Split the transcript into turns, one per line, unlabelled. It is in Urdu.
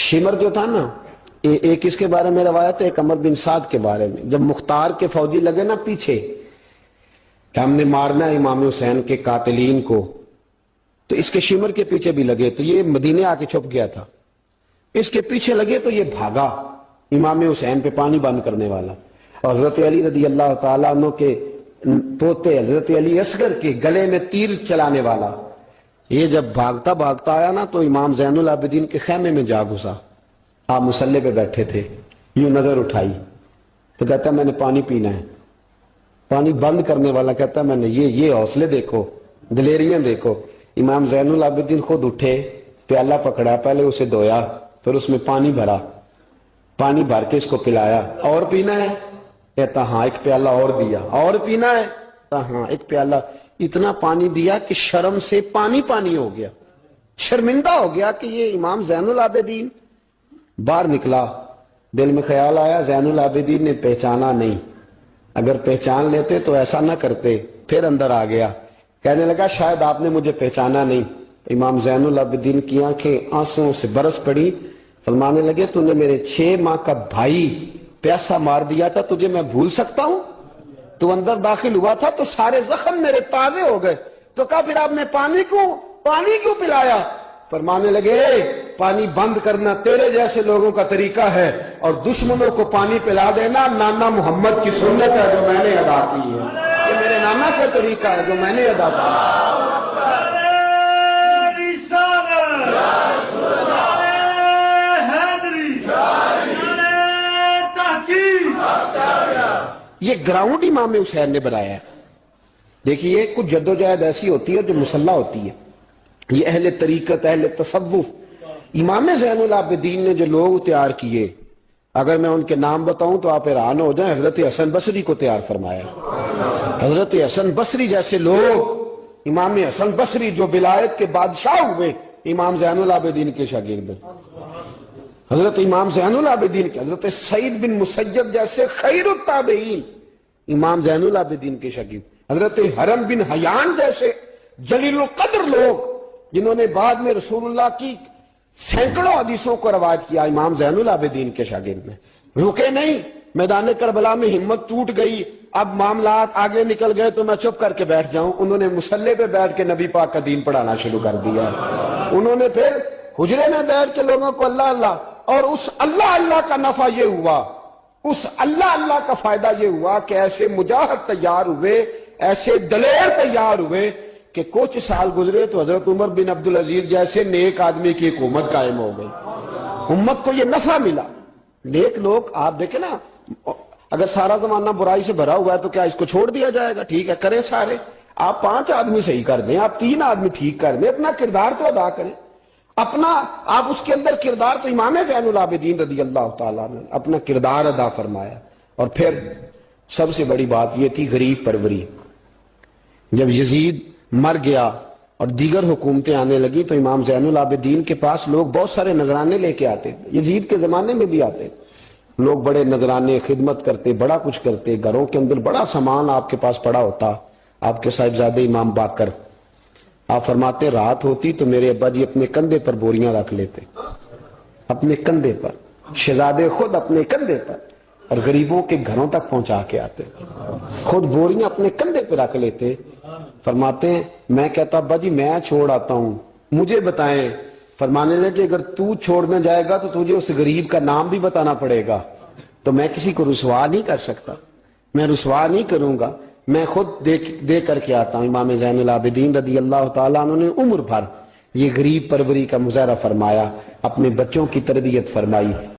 شمر جو تھا نا، ایک اس کے بارے میں روایت ہے، ایک عمر بن سعد کے بارے میں، جب مختار کے فوجی لگے نا پیچھے کہ ہم نے مارنا ہے امام حسین کے قاتلین کو، تو اس کے شمر کے پیچھے بھی لگے، تو یہ مدینے آ کے چھپ گیا تھا، اس کے پیچھے لگے تو یہ بھاگا، امام حسین پہ پانی بند کرنے والا، اور حضرت علی رضی اللہ تعالیٰ عنہ کے پوتے حضرت علی اصغر کے گلے میں تیر چلانے والا، یہ جب بھاگتا بھاگتا آیا نا تو امام زین العابدین کے خیمے میں جا گھسا، آپ مصلے پہ بیٹھے تھے، یوں نظر اٹھائی تو کہتا میں نے پانی پینا ہے، پانی بند کرنے والا کہتا میں نے یہ حوصلے دیکھو، دلیریاں دیکھو، امام زین العابدین خود اٹھے، پیالہ پکڑا، پہلے اسے دھویا، پھر اس میں پانی بھرا، پانی بھر کے اس کو پلایا، اور پینا ہے؟ کہتا ہاں، ایک پیالہ اور دیا، اور پینا ہے؟ کہتا ہاں، ایک پیالہ، اتنا پانی دیا کہ شرم سے پانی پانی ہو گیا، شرمندہ ہو گیا کہ یہ امام زین العابدین۔ باہر نکلا، دل میں خیال آیا زین العابدین نے پہچانا نہیں، اگر پہچان لیتے تو ایسا نہ کرتے، پھر اندر آ گیا، کہنے لگا شاید آپ نے مجھے پہچانا نہیں۔ امام زین العابدین کی آنکھیں آنسوں سے برس پڑی، فرمانے لگے تو نے میرے 6 ماہ کا بھائی پیاسا مار دیا تھا، تجھے میں بھول سکتا ہوں؟ تو اندر داخل ہوا تھا تو سارے زخم میرے تازے ہو گئے، تو کہا پھر آپ نے پانی کیوں پلایا؟ فرمانے لگے پانی بند کرنا تیرے جیسے لوگوں کا طریقہ ہے، اور دشمنوں کو پانی پلا دینا نانا محمد کی سنت ہے جو میں نے ادا کی ہے، یہ میرے نانا کا طریقہ ہے جو میں نے ادا کیا۔ یہ گراؤنڈ امام حسین نے بنایا ہے۔ دیکھیے کچھ جدوجہد ایسی ہوتی ہے جو مسلح ہوتی ہے، یہ اہل طریقت، اہل تصوف، امام زین العابدین نے جو لوگ تیار کیے، اگر میں ان کے نام بتاؤں تو آپ حیران ہو جائیں۔ حضرت حسن بصری کو تیار فرمایا، حضرت حسن بصری جیسے لوگ، امام حسن بصری جو ولایت کے بادشاہ ہوئے، امام زین العابدین کے شاگرد، حضرت امام زین العابدین کے، حضرت سعید بن مسیب جیسے خیر التابعین امام زین العابدین کے شاگرد، حضرت حرم بن حیان جیسے جلیل القدر لوگ جنہوں نے بعد میں رسول اللہ کی سینکڑوں حدیثوں کو روایت کیا، امام زین العابدین کے شاگرد میں۔ رکے نہیں، میدان کربلا میں ہمت ٹوٹ گئی، اب معاملات آگے نکل گئے تو میں چپ کر کے بیٹھ جاؤں، انہوں نے مسلح پہ بیٹھ کے نبی پاک کا دین پڑھانا شروع کر دیا، انہوں نے پھر حجرے میں بیٹھ کے لوگوں کو اللہ اللہ، اور اس اللہ اللہ کا نفع یہ ہوا، اس اللہ اللہ کا فائدہ یہ ہوا کہ ایسے مجاہد تیار ہوئے، ایسے دلیر تیار ہوئے کہ کچھ سال گزرے تو حضرت عمر بن عبدالعزیز جیسے نیک آدمی کی حکومت قائم ہو گئی، امت کو یہ نفع ملا۔ نیک لوگ آپ دیکھیں نا، اگر سارا زمانہ برائی سے بھرا ہوا ہے تو کیا اس کو چھوڑ دیا جائے گا؟ ٹھیک ہے کریں سارے، آپ 5 آدمی صحیح کر دیں، آپ 3 آدمی ٹھیک کر دیں، اپنا کردار تو ادا کریں، اپنا آپ اس کے اندر کردار، تو امام زین العابدین رضی اللہ تعالیٰ نے اپنا کردار ادا فرمایا۔ اور پھر سب سے بڑی بات یہ تھی غریب پروری۔ جب یزید مر گیا اور دیگر حکومتیں آنے لگی تو امام زین العابدین کے پاس لوگ بہت سارے نذرانے لے کے آتے تھے، یزید کے زمانے میں بھی آتے تھے لوگ، بڑے نذرانے، خدمت کرتے، بڑا کچھ کرتے، گھروں کے اندر بڑا سامان آپ کے پاس پڑا ہوتا۔ آپ کے صاحبزادے امام باقر، آپ فرماتے رات ہوتی تو میرے ابا جی اپنے کندھے پر بوریاں رکھ لیتے، اپنے کندھے پر، شہزادے خود اپنے کندھے پر، اور غریبوں کے گھروں تک پہنچا کے آتے، خود بوریاں اپنے کندھے پہ رکھ لیتے۔ فرماتے ہیں میں کہتا ابا جی میں چھوڑ آتا ہوں، مجھے بتائیں۔ فرمانے لگے اگر تو چھوڑنے جائے گا تو تجھے اس غریب کا نام بھی بتانا پڑے گا، تو میں کسی کو رسوا نہیں کر سکتا، میں رسوا نہیں کروں گا، میں خود دے کر کے آتا ہوں۔ امام زین العابدین رضی اللہ تعالیٰ عنہ نے عمر بھر یہ غریب پروری کا مظاہرہ فرمایا، اپنے بچوں کی تربیت فرمائی۔